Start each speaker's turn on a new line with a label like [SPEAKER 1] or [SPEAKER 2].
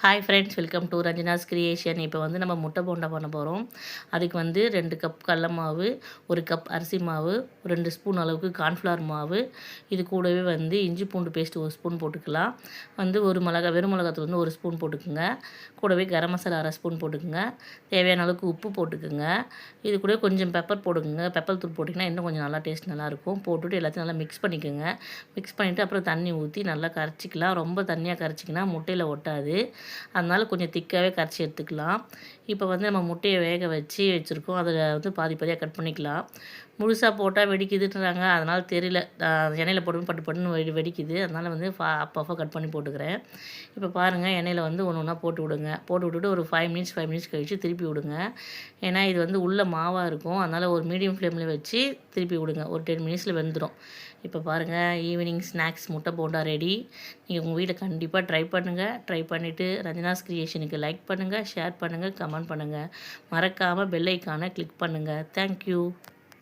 [SPEAKER 1] Hi friends, welcome to Ranjana's creation. இப்போ வந்து நம்ம முட்டை போண்டா பண்ண போகிறோம். அதுக்கு வந்து 2 கப் கடல மாவு, 1 கப் அரிசி மாவு, 2 ஸ்பூன் அளவுக்கு கார்ன்ஃப்ளவர் மாவு, இது கூடவே வந்து இஞ்சி பூண்டு பேஸ்ட் 1 ஸ்பூன் போட்டுக்கலாம். வந்து ஒரு வெறும் மிளகாத்தூள் வந்து 1 ஸ்பூன் போட்டுக்குங்க. கூடவே கரம் மசாலா 1/2 ஸ்பூன் போட்டுக்குங்க. தேவையான அளவுக்கு உப்பு போட்டுக்குங்க. இது கூட கொஞ்சம் பெப்பர் போட்டுக்குங்க. பெப்பர் தூள் போட்டிங்கன்னா இன்னும் கொஞ்சம் நல்லா டேஸ்ட் நல்லாயிருக்கும். போட்டுவிட்டு எல்லாத்தையும் நல்லா மிக்ஸ் பண்ணிக்கோங்க. மிக்ஸ் பண்ணிவிட்டு அப்புறம் தண்ணி ஊற்றி நல்லா கரைச்சிக்கலாம். ரொம்ப தண்ணியாக கரைச்சிக்கினா முட்டையில் ஒட்டாது. அதனால் கொஞ்சம் திக்காகவே கரைச்சி எடுத்துக்கலாம். இப்போ வந்து நம்ம முட்டையை வேக வச்சுருக்கோம். அதில் வந்து பாதி பாதியாக கட் பண்ணிக்கலாம். முழுசாக போட்டால் வெடிக்குதுன்றாங்க. அதனால் தெரியல, எண்ணெயில் போட்டு பட்டு பட்டுன்னு வெடிக்குது. அதனால் வந்து அப்பப்போ கட் பண்ணி போட்டுக்கிறேன். இப்போ பாருங்கள், எண்ணெயில் வந்து ஒன்று ஒன்றா போட்டு விடுங்க. போட்டு விட்டுட்டு ஒரு 5 மினிட்ஸ் கழித்து திருப்பி விடுங்க. ஏன்னா இது வந்து உள்ள மாவாக இருக்கும். அதனால் ஒரு மீடியம் ஃப்ளேமில் வச்சு திருப்பி விடுங்க. ஒரு 10 மினிட்ஸில் வெந்துடும். இப்போ பாருங்கள், ஈவினிங் ஸ்நாக்ஸ் முட்டை போண்டா ரெடி. நீங்கள் உங்கள் வீட்டில் கண்டிப்பாக ட்ரை பண்ணுங்கள். ட்ரை பண்ணிவிட்டு ரஞ்சனாஸ் கிரியேஷனுக்கு லைக் பண்ணுங்கள், ஷேர் பண்ணுங்கள், கமெண்ட் பண்ணுங்கள். மறக்காமல் பெல் ஐக்கானை கிளிக் பண்ணுங்கள். தேங்க்யூ.